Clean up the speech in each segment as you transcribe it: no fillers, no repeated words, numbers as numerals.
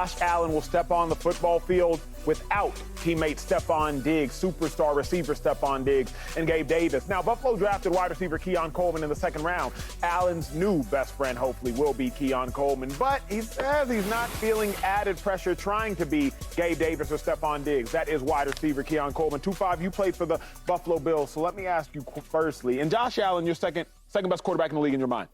Josh Allen will step on the football field without teammate Stephon Diggs, superstar receiver Stephon Diggs, and Gabe Davis. Now, Buffalo drafted wide receiver Keon Coleman in the second round. Allen's new best friend, hopefully, will be Keon Coleman, but he says he's not feeling added pressure trying to be Gabe Davis or Stephon Diggs. That is wide receiver Keon Coleman. 2-5, you played for the Buffalo Bills, so let me ask you firstly, and Josh Allen, your second best quarterback in the league in your mind?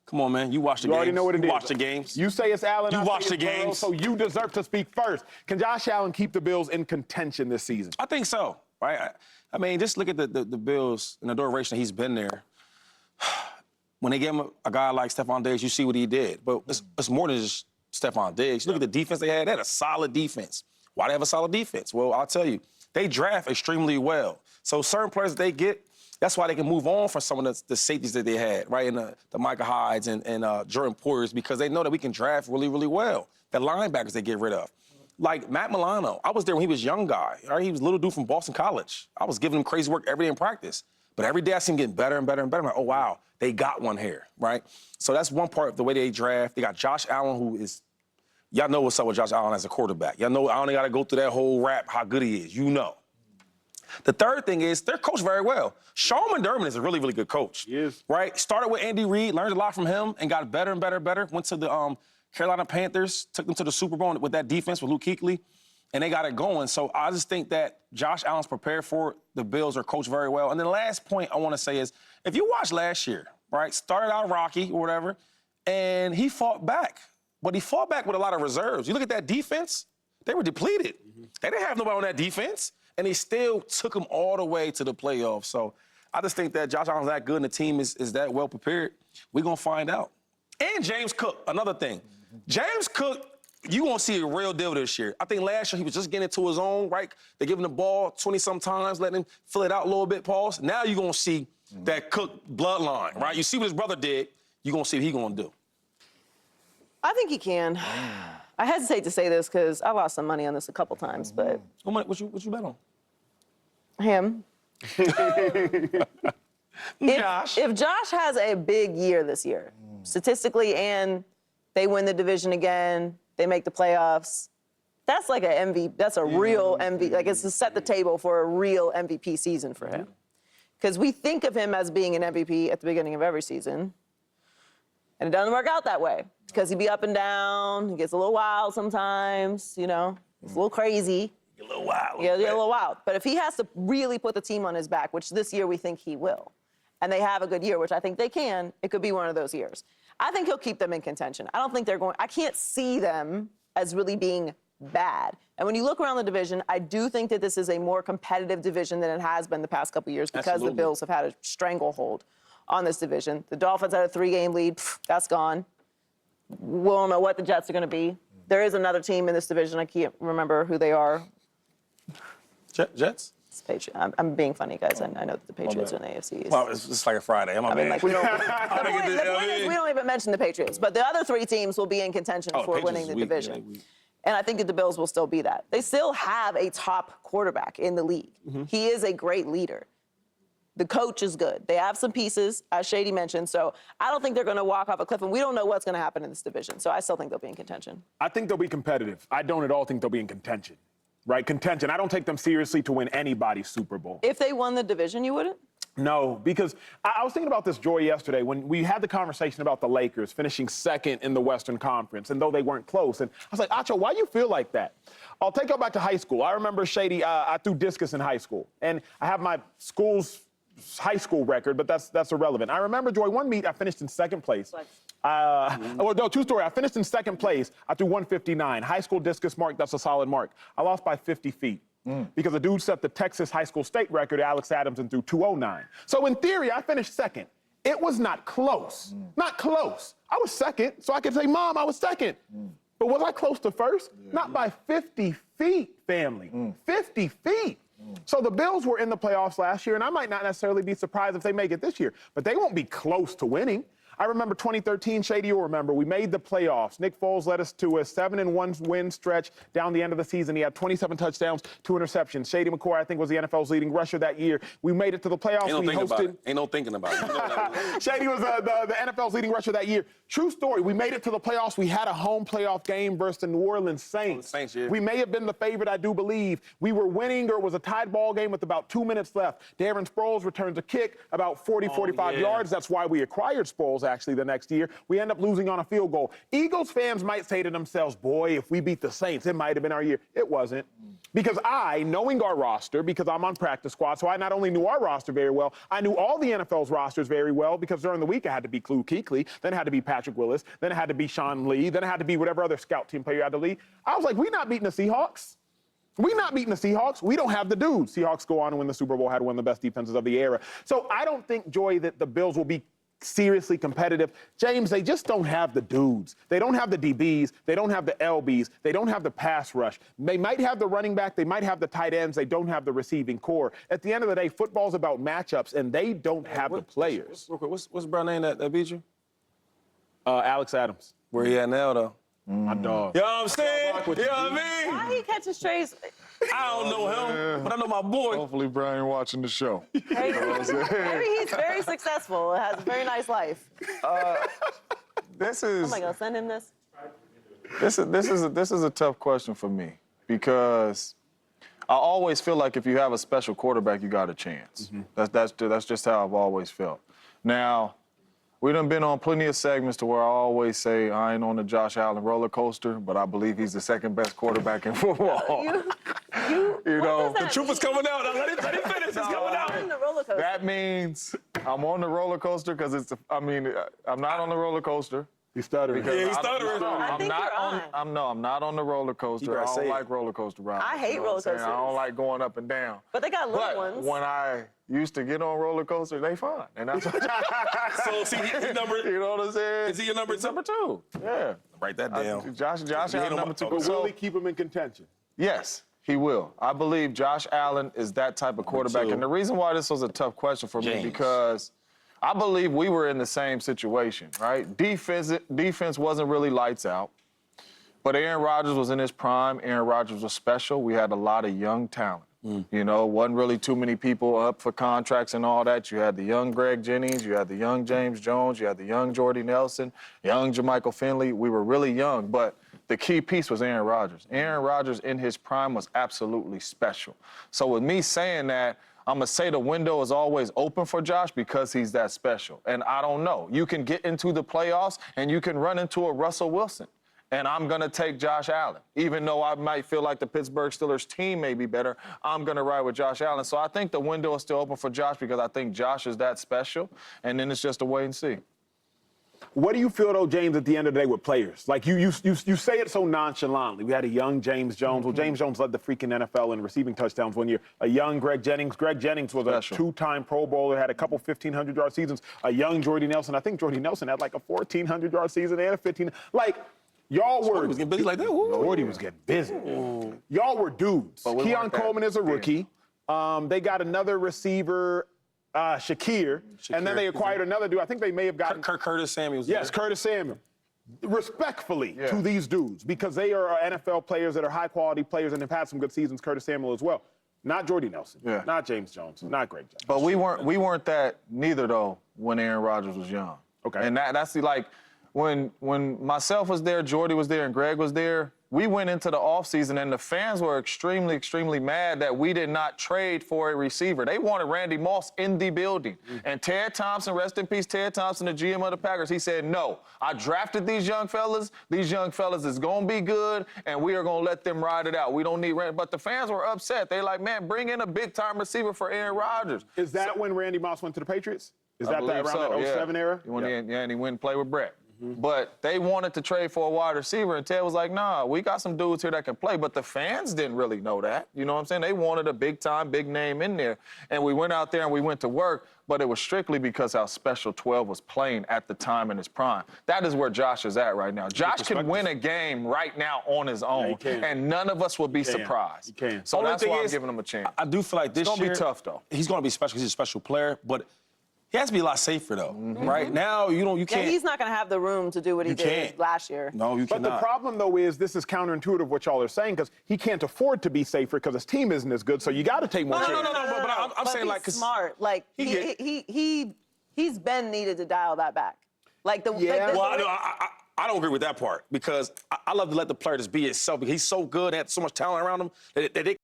Come on, man. You watch the games. You already know what it is. You watch the games. You say it's Allen. You watch the games. So you deserve to speak first. Can Josh Allen keep the Bills in contention this season? I think so, right? I mean, just look at the Bills and the duration he's been there. When they gave him a guy like Stephon Diggs, you see what he did. But it's more than just Stephon Diggs. Look at the defense they had. They had a solid defense. Why they have a solid defense? Well, I'll tell you, they draft extremely well. So certain players they get, that's why they can move on from some of the safeties that they had, right? And the Micah Hydes and Jordan Poyers, because they know that we can draft really, really well. The linebackers they get rid of. Like Matt Milano, I was there when he was a young guy. Right? He was a little dude from Boston College. I was giving him crazy work every day in practice. But every day I see him getting better and better and better. I'm like, oh, wow, they got one here, right? So that's one part of the way they draft. They got Josh Allen, who is, y'all know what's up with Josh Allen as a quarterback. Y'all know I only got to go through that whole rap, how good he is. You know. The third thing is they're coached very well. Sean McDermott is a really, really good coach. He is. Right? Started with Andy Reid, learned a lot from him, and got better and better and better. Went to the Carolina Panthers, took them to the Super Bowl with that defense with Luke Kuechly, and they got it going. So I just think that Josh Allen's prepared for it. The Bills are coached very well. And then the last point I want to say is, if you watched last year, right, started out rocky or whatever, and he fought back. But he fought back with a lot of reserves. You look at that defense, they were depleted. They didn't have nobody on that defense. And he still took them all the way to the playoffs. So I just think that Josh Allen's that good and the team is that well prepared. We're going to find out. And James Cook, another thing. James Cook, you're going to see a real deal this year. I think last year he was just getting into his own, right? They give him the ball 20-some times, letting him fill it out a little bit, pause. Now you're going to see that Cook bloodline, right? You see what his brother did, you're going to see what he's going to do. I think he can. I hesitate to say this because I lost some money on this a couple times, but... What you bet on? Him. Josh. If Josh has a big year this year, statistically, and they win the division again, they make the playoffs, that's like an MVP. That's a real MVP. Like, it's to set the table for a real MVP season for him. Because we think of him as being an MVP at the beginning of every season, and it doesn't work out that way. Because he'd be up and down, he gets a little wild sometimes, you know, it's a little crazy. A little wild. Yeah, a little wild. But if he has to really put the team on his back, which this year we think he will, and they have a good year, which I think they can, it could be one of those years. I think he'll keep them in contention. I don't think they're going, I can't see them as really being bad. And when you look around the division, I do think that this is a more competitive division than it has been the past couple of years because the Bills have had a stranglehold on this division. The Dolphins had a 3-game lead. That's gone. We don't know what the Jets are going to be. There is another team in this division. I can't remember who they are. Jets? It's Patriots. I'm being funny, guys. I know that the Patriots are in the AFC. Well, it's like a Friday. I mean, like, we don't, the point is we don't even mention the Patriots. But the other three teams will be in contention for winning the division. And I think that the Bills will still be that. They still have a top quarterback in the league. He is a great leader. The coach is good. They have some pieces, as Shady mentioned. So I don't think they're going to walk off a cliff, and we don't know what's going to happen in this division. So I still think they'll be in contention. I think they'll be competitive. I don't at all think they'll be in contention. Right? Contention. I don't take them seriously to win anybody's Super Bowl. If they won the division, you wouldn't? No, because I was thinking about this, Joy, yesterday when we had the conversation about the Lakers finishing second in the Western Conference, and though they weren't close. And I was like, Acho, why do you feel like that? I'll take you back to high school. I remember, Shady, I threw discus in high school. And I have my school's high school record, but that's irrelevant. I remember, Joy, one meet I finished in second place. Well, no, true story. I finished in second place. I threw 159. High school discus mark, that's a solid mark. I lost by 50 feet. Because the dude set the Texas high school state record, Alex Adams, and threw 209. So in theory, I finished second. It was not close. Not close. I was second, so I could say, Mom, I was second. But was I close to first? Not by 50 feet, family. 50 feet. So the Bills were in the playoffs last year, and I might not necessarily be surprised if they make it this year. But they won't be close to winning. I remember 2013, Shady, you'll remember, we made the playoffs. Nick Foles led us to a 7-1 win stretch down the end of the season. He had 27 touchdowns, 2 interceptions. Shady McCoy, I think, was the NFL's leading rusher that year. We made it to the playoffs. Ain't no thinking about it. You know that. Shady was the NFL's leading rusher that year. True story. We made it to the playoffs. We had a home playoff game versus the New Orleans Saints. Yeah. We may have been the favorite, I do believe. We were winning, or it was a tied ball game with about 2 minutes left. Darren Sproles returns a kick about 45 yards. That's why we acquired Sproles, actually, the next year. We end up losing on a field goal. Eagles fans might say to themselves, boy, if we beat the Saints, it might have been our year. It wasn't. Because I, knowing our roster, because I'm on practice squad, so I not only knew our roster very well, I knew all the NFL's rosters very well, because during the week it had to be Clue Kuechly, then it had to be Patrick Willis, then it had to be Sean Lee, then it had to be whatever other scout team player had to lead. I was like, we're not beating the Seahawks. We're not beating the Seahawks. We don't have the dudes. Seahawks go on and win the Super Bowl, had one of the best defenses of the era. So I don't think, Joy, that the Bills will be seriously competitive. James, they just don't have the dudes. They don't have the DBs. They don't have the LBs. They don't have the pass rush. They might have the running back. They might have the tight ends. They don't have the receiving core. At the end of the day, football's about matchups, and they don't have the players. What's Brown name that beat you? Alex Adams. Where he at now, though? My dog. You know what I'm saying? You know what I mean? Why he catches strays? I don't know him, but I know my boy. Hopefully Brian watching the show. Maybe he's very successful, has a very nice life. This is Oh my God, send him this. this is a tough question for me, because I always feel like if you have a special quarterback, you got a chance. That's just how I've always felt. Now, we done been on plenty of segments to where I always say I ain't on the Josh Allen roller coaster, but I believe he's the second best quarterback in football. You know, The truth is coming out. Now, let him finish. It's coming out. on the roller coaster. That means I'm on the roller coaster because I'm not on the roller coaster. He's stuttering. Yeah, he's stuttering. I think you're on. I'm not on the roller coaster. I don't like roller coaster rides. I hate You know what roller I'm saying? I coasters. don't like going up and down. But they got little But ones. when I used to get on roller coasters, they fun. And that's what So, see, he's number. you know what I'm saying? Is he your number two? Number 2. Yeah. Write that down. Josh Allen, number 2. But So, will he keep him in contention? yes, he will. I believe Josh Allen is that type of quarterback. two. And the reason why this was a tough question for me, James. because I believe we were in the same situation, right? Defense wasn't really lights out. But Aaron Rodgers was in his prime. Aaron Rodgers was special. We had a lot of young talent. You know, wasn't really too many people up for contracts and all that. You had the young Greg Jennings, you had the young James Jones, you had the young Jordy Nelson, young Jermichael Finley. We were really young, but the key piece was Aaron Rodgers. Aaron Rodgers in his prime was absolutely special. So with me saying that, I'm going to say the window is always open for Josh because he's that special. And I don't know. You can get into the playoffs and you can run into a Russell Wilson. And I'm going to take Josh Allen. Even though I might feel like the Pittsburgh Steelers team may be better, I'm going to ride with Josh Allen. So I think the window is still open for Josh because I think Josh is that special. And then it's just a wait and see. What do you feel, though, James, at the end of the day with players? Like, you say it so nonchalantly. We had a young James Jones. Well, James Jones led the freaking NFL in receiving touchdowns one year. A young Greg Jennings. Greg Jennings was a two-time Pro Bowler, had a couple 1,500-yard seasons. A young Jordy Nelson. I think Jordy Nelson had like a 1,400-yard season and a 15. Like, y'all were. He was getting busy like that. Jordy was getting busy. Y'all were dudes. Keon Coleman is a rookie. They got another receiver, Shakir, and then they acquired another dude. I think they may have gotten Curtis Samuel. Yes, Curtis Samuel. Respectfully to these dudes, because they are NFL players that are high-quality players and have had some good seasons. Curtis Samuel as well. Not Jordy Nelson. Not James Jones. Not Greg Jones. But we weren't that neither, though, when Aaron Rodgers was young. Okay. And that's like when myself was there, Jordy was there, and Greg was there, we went into the offseason, and the fans were extremely, extremely mad that we did not trade for a receiver. They wanted Randy Moss in the building. And Ted Thompson, rest in peace, Ted Thompson, the GM of the Packers, he said, no, I drafted these young fellas. These young fellas is going to be good, and we are going to let them ride it out. We don't need Randy. But the fans were upset. They like, man, bring in a big-time receiver for Aaron Rodgers. Is that when Randy Moss went to the Patriots? Is that around that 07 era? And he went and played with Brett. But they wanted to trade for a wide receiver, and Ted was like, nah, we got some dudes here that can play. But the fans didn't really know that. You know what I'm saying? They wanted a big-time, big name in there. And we went out there and we went to work, but it was strictly because how special 12 was playing at the time in his prime. That is where Josh is at right now. Josh can win a game right now on his own, and none of us would be surprised. He can. So that's why I'm giving him a chance. I do feel like this It's year. going to be tough, though. He's going to be special because he's a special player, but He has to be a lot safer, though, right? Now, you Yeah, can't. he's not going to have the room to do what he did can't. last year. No, you But cannot. the problem, though, is this is counterintuitive what y'all are saying because he can't afford to be safer because his team isn't as good. So you got to take more chances. No, but I'm saying, be like, 'cause smart. Like he's been needed to dial that back. Like the Yeah. Well, I don't agree with that part because I love to let the player just be itself because he's so good, had so much talent around him that they